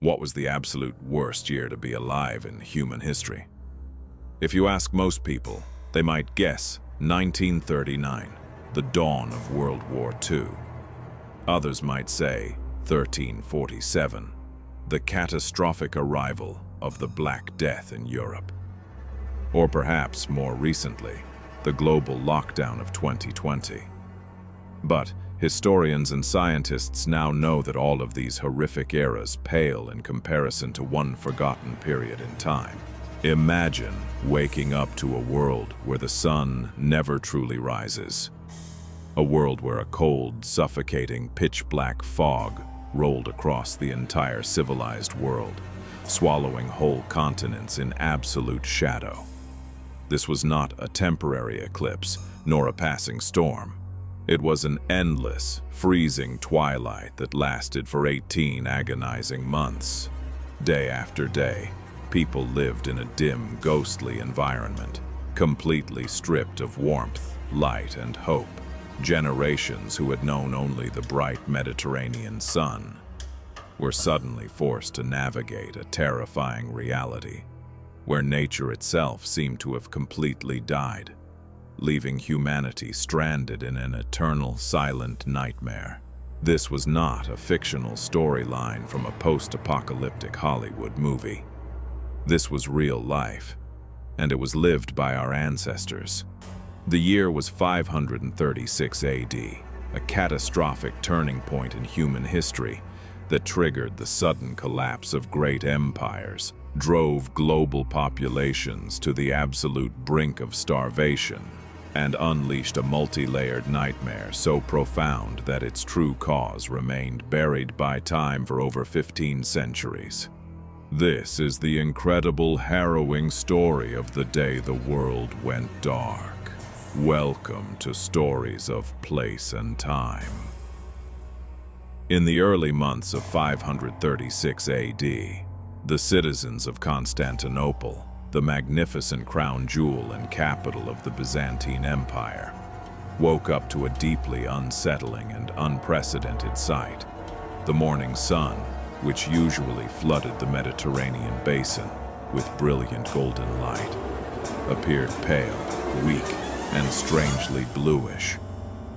What was the absolute worst year to be alive in human history? If you ask most people, they might guess 1939, the dawn of World War II. Others might say 1347, the catastrophic arrival of the Black Death in Europe. Or perhaps more recently, the global lockdown of 2020. But historians and scientists now know that all of these horrific eras pale in comparison to one forgotten period in time. Imagine waking up to a world where the sun never truly rises. A world where a cold, suffocating, pitch-black fog rolled across the entire civilized world, swallowing whole continents in absolute shadow. This was not a temporary eclipse, nor a passing storm. It was an endless, freezing twilight that lasted for 18 agonizing months. Day after day, people lived in a dim, ghostly environment, completely stripped of warmth, light, and hope. Generations who had known only the bright Mediterranean sun were suddenly forced to navigate a terrifying reality, where nature itself seemed to have completely died, leaving humanity stranded in an eternal, silent nightmare. This was not a fictional storyline from a post-apocalyptic Hollywood movie. This was real life, and it was lived by our ancestors. The year was 536 AD, a catastrophic turning point in human history that triggered the sudden collapse of great empires, drove global populations to the absolute brink of starvation, and unleashed a multi-layered nightmare so profound that its true cause remained buried by time for over 15 centuries. This is the incredible, harrowing story of the day the world went dark. Welcome to Stories of Place and Time. In the early months of 536 AD, the citizens of Constantinople, the magnificent crown jewel and capital of the Byzantine Empire, woke up to a deeply unsettling and unprecedented sight. The morning sun, which usually flooded the Mediterranean basin with brilliant golden light, appeared pale, weak, and strangely bluish.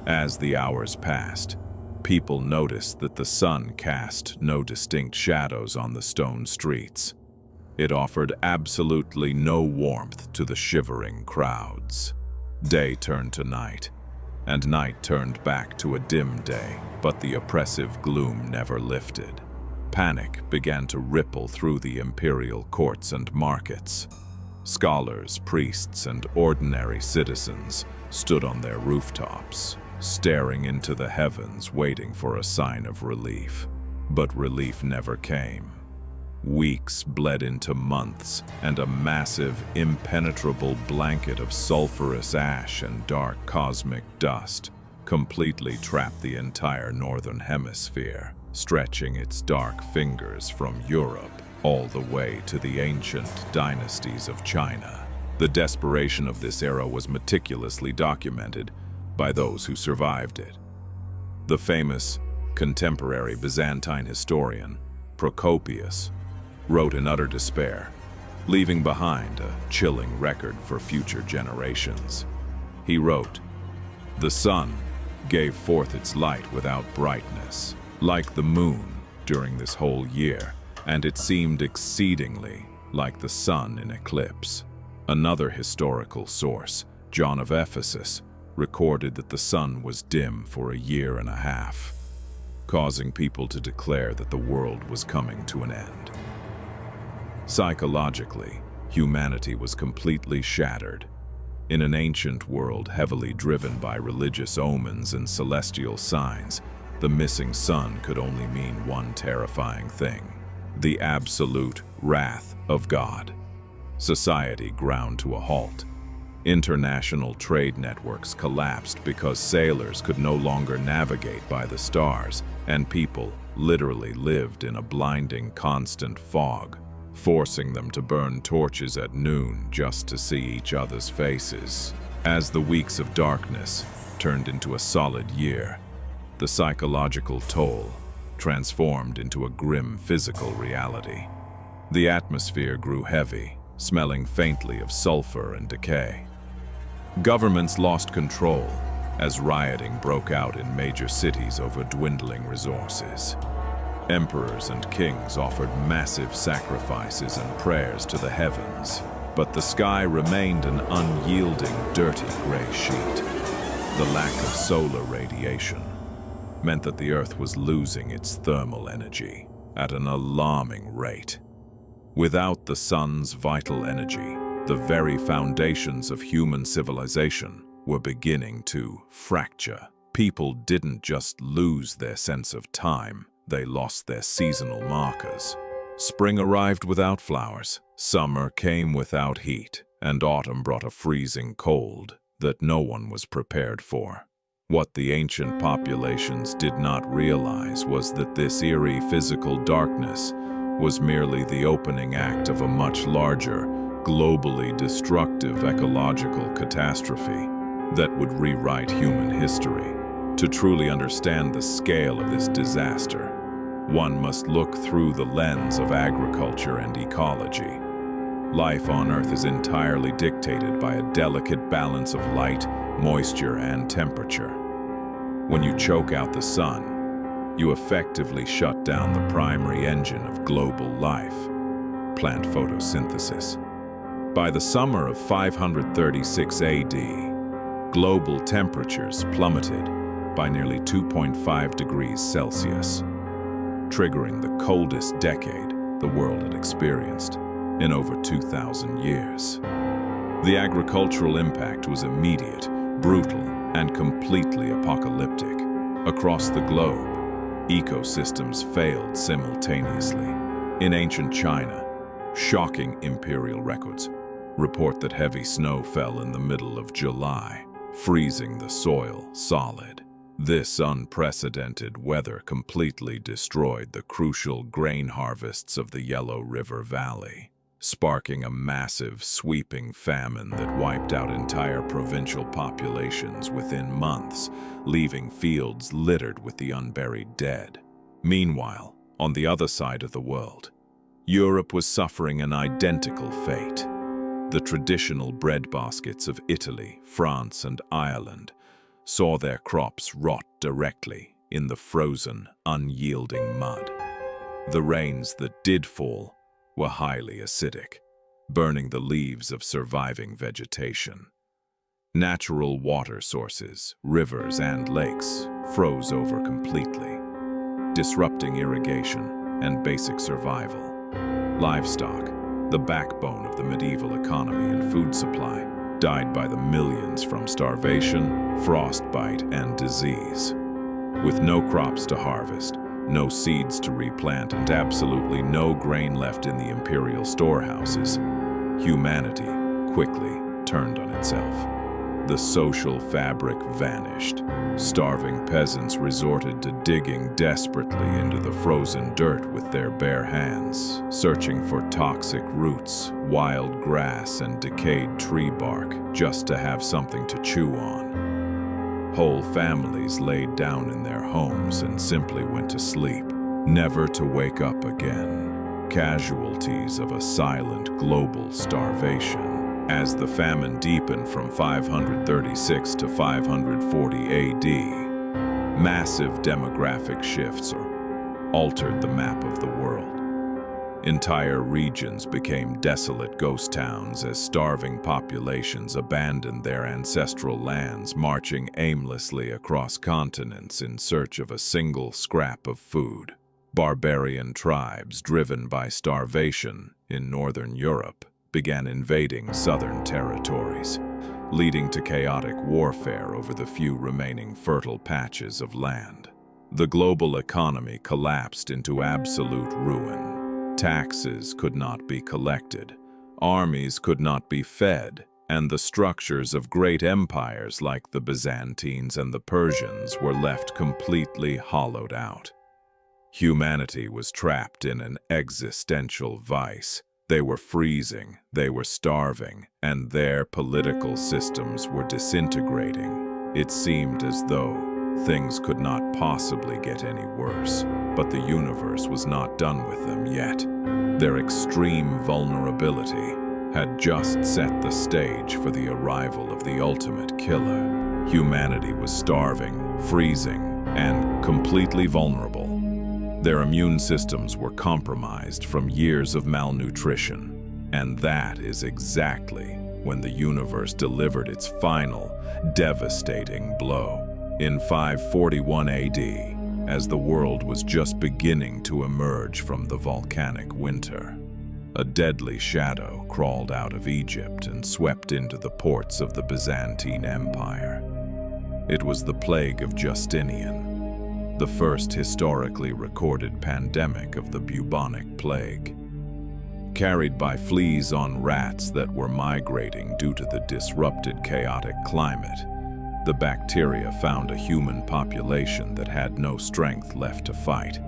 As the hours passed, people noticed that the sun cast no distinct shadows on the stone streets. It offered absolutely no warmth to the shivering crowds. Day turned to night, and night turned back to a dim day, but the oppressive gloom never lifted. Panic began to ripple through the imperial courts and markets. Scholars, priests, and ordinary citizens stood on their rooftops, staring into the heavens, waiting for a sign of relief. But relief never came. Weeks bled into months, and a massive, impenetrable blanket of sulfurous ash and dark cosmic dust completely trapped the entire northern hemisphere, stretching its dark fingers from Europe all the way to the ancient dynasties of China. The desperation of this era was meticulously documented by those who survived it. The famous contemporary Byzantine historian, Procopius, wrote in utter despair, leaving behind a chilling record for future generations. He wrote, "The sun gave forth its light without brightness, like the moon during this whole year, and it seemed exceedingly like the sun in eclipse." Another historical source, John of Ephesus, recorded that the sun was dim for a year and a half, causing people to declare that the world was coming to an end. Psychologically, humanity was completely shattered. In an ancient world heavily driven by religious omens and celestial signs, the missing sun could only mean one terrifying thing: the absolute wrath of God. Society ground to a halt. International trade networks collapsed because sailors could no longer navigate by the stars, and people literally lived in a blinding, constant fog, forcing them to burn torches at noon just to see each other's faces. As the weeks of darkness turned into a solid year, the psychological toll transformed into a grim physical reality. The atmosphere grew heavy, smelling faintly of sulfur and decay. Governments lost control as rioting broke out in major cities over dwindling resources. Emperors and kings offered massive sacrifices and prayers to the heavens, but the sky remained an unyielding, dirty gray sheet. The lack of solar radiation meant that the Earth was losing its thermal energy at an alarming rate. Without the sun's vital energy, the very foundations of human civilization were beginning to fracture. People didn't just lose their sense of time, they lost their seasonal markers. Spring arrived without flowers, summer came without heat, and autumn brought a freezing cold that no one was prepared for. What the ancient populations did not realize was that this eerie physical darkness was merely the opening act of a much larger, globally destructive ecological catastrophe that would rewrite human history. To truly understand the scale of this disaster, one must look through the lens of agriculture and ecology. Life on Earth is entirely dictated by a delicate balance of light, moisture, and temperature. When you choke out the sun, you effectively shut down the primary engine of global life, plant photosynthesis. By the summer of 536 AD, global temperatures plummeted by nearly 2.5 degrees Celsius, triggering the coldest decade the world had experienced in over 2,000 years. The agricultural impact was immediate, brutal, and completely apocalyptic. Across the globe, ecosystems failed simultaneously. In ancient China, shocking imperial records report that heavy snow fell in the middle of July, freezing the soil solid. This unprecedented weather completely destroyed the crucial grain harvests of the Yellow River Valley, sparking a massive, sweeping famine that wiped out entire provincial populations within months, leaving fields littered with the unburied dead. Meanwhile, on the other side of the world, Europe was suffering an identical fate. The traditional breadbaskets of Italy, France, and Ireland saw their crops rot directly in the frozen, unyielding mud. The rains that did fall were highly acidic, burning the leaves of surviving vegetation. Natural water sources, rivers, and lakes froze over completely, disrupting irrigation and basic survival. Livestock, the backbone of the medieval economy and food supply, died by the millions from starvation, frostbite, and disease. With no crops to harvest, no seeds to replant, and absolutely no grain left in the imperial storehouses, humanity quickly turned on itself. The social fabric vanished. Starving peasants resorted to digging desperately into the frozen dirt with their bare hands, searching for toxic roots, wild grass, and decayed tree bark just to have something to chew on. Whole families laid down in their homes and simply went to sleep, never to wake up again. Casualties of a silent global starvation. As the famine deepened from 536 to 540 AD, massive demographic shifts altered the map of the world. Entire regions became desolate ghost towns as starving populations abandoned their ancestral lands, marching aimlessly across continents in search of a single scrap of food. Barbarian tribes driven by starvation in northern Europe began invading southern territories, leading to chaotic warfare over the few remaining fertile patches of land. The global economy collapsed into absolute ruin. Taxes could not be collected, armies could not be fed, and the structures of great empires like the Byzantines and the Persians were left completely hollowed out. Humanity was trapped in an existential vice. They were freezing, they were starving, and their political systems were disintegrating. It seemed as though things could not possibly get any worse. But the universe was not done with them yet. Their extreme vulnerability had just set the stage for the arrival of the ultimate killer. Humanity was starving, freezing, and completely vulnerable. Their immune systems were compromised from years of malnutrition, and that is exactly when the universe delivered its final, devastating blow. In 541 AD, as the world was just beginning to emerge from the volcanic winter, a deadly shadow crawled out of Egypt and swept into the ports of the Byzantine Empire. It was the Plague of Justinian, the first historically recorded pandemic of the bubonic plague. Carried by fleas on rats that were migrating due to the disrupted chaotic climate, the bacteria found a human population that had no strength left to fight.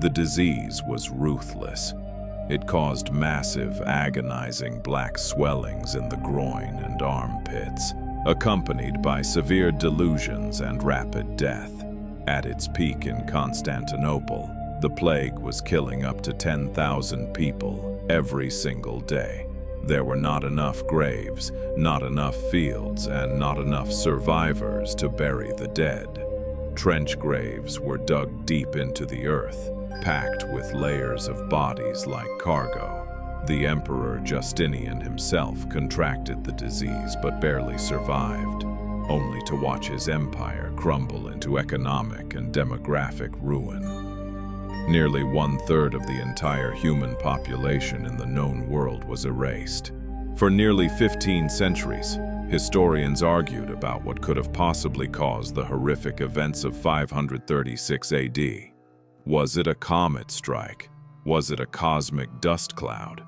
The disease was ruthless. It caused massive, agonizing black swellings in the groin and armpits, accompanied by severe delusions and rapid death. At its peak in Constantinople, the plague was killing up to 10,000 people every single day. There were not enough graves, not enough fields, and not enough survivors to bury the dead. Trench graves were dug deep into the earth, packed with layers of bodies like cargo. The Emperor Justinian himself contracted the disease but barely survived, only to watch his empire crumble into economic and demographic ruin. Nearly 1/3 of the entire human population in the known world was erased. For nearly 15 centuries, historians argued about what could have possibly caused the horrific events of 536 AD. Was it a comet strike? Was it a cosmic dust cloud?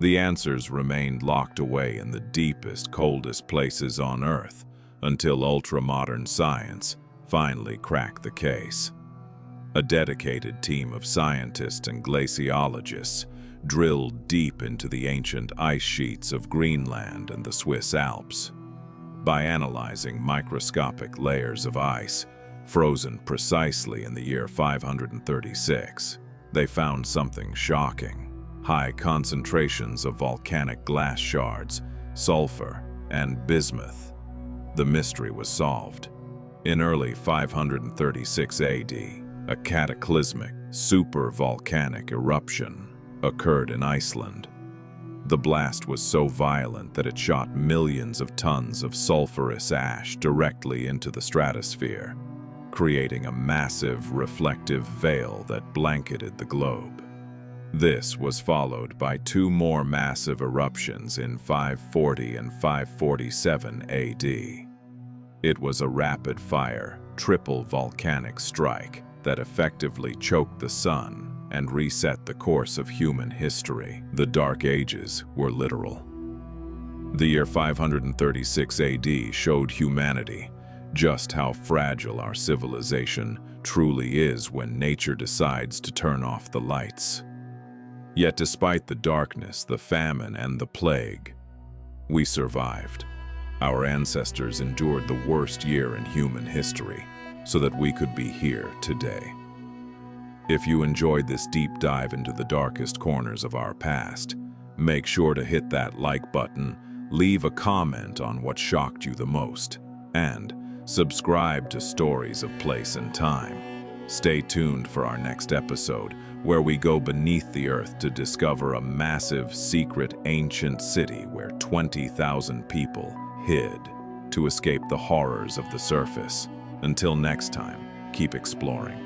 The answers remained locked away in the deepest, coldest places on Earth until ultra-modern science finally cracked the case. A dedicated team of scientists and glaciologists drilled deep into the ancient ice sheets of Greenland and the Swiss Alps. By analyzing microscopic layers of ice, frozen precisely in the year 536, they found something shocking: high concentrations of volcanic glass shards, sulfur, and bismuth. The mystery was solved. In early 536 AD, a cataclysmic, super-volcanic eruption occurred in Iceland. The blast was so violent that it shot millions of tons of sulfurous ash directly into the stratosphere, creating a massive, reflective veil that blanketed the globe. This was followed by two more massive eruptions in 540 and 547 AD. It was a rapid-fire, triple volcanic strike that effectively choked the sun and reset the course of human history. The Dark Ages were literal. The year 536 AD showed humanity just how fragile our civilization truly is when nature decides to turn off the lights. Yet despite the darkness, the famine, and the plague, we survived. Our ancestors endured the worst year in human history so that we could be here today. If you enjoyed this deep dive into the darkest corners of our past, make sure to hit that like button, leave a comment on what shocked you the most, and subscribe to Stories of Place and Time. Stay tuned for our next episode, where we go beneath the earth to discover a massive, secret, ancient city where 20,000 people hid to escape the horrors of the surface. Until next time, keep exploring.